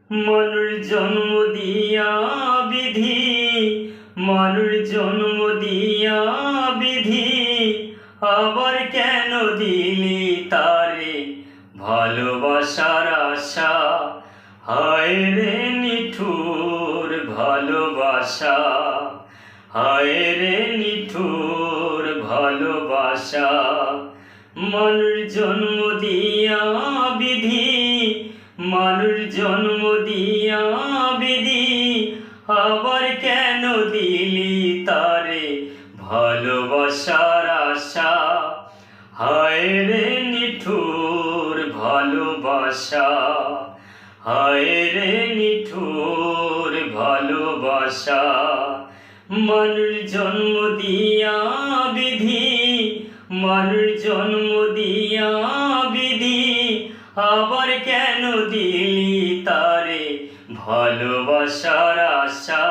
মানুষ জন্ম দিয়া বিধি, মানুষ জন্ম দিয়া বিধি, আবার কেন দিলি তারে ভালোবাসার আশা। হায় রে নিঠুর ভালোবাসা, হায় রে নিঠুর ভালোবাসা। মানুষ জন্ম দিয়া বিধি, মানুষ জন্ম দিয়া বিধি, আবার কেন দিলি তারে ভালোবাসার আশা। হায় রে নিঠুর ভালোবাসা, হায় রে নিঠুর ভালোবাসা। মানুষ জন্ম দিয়া বিধি, মানুষ জন্ম দিয়া বিধি, আবার কেন দিলি তারে ভালোবাসার আশা।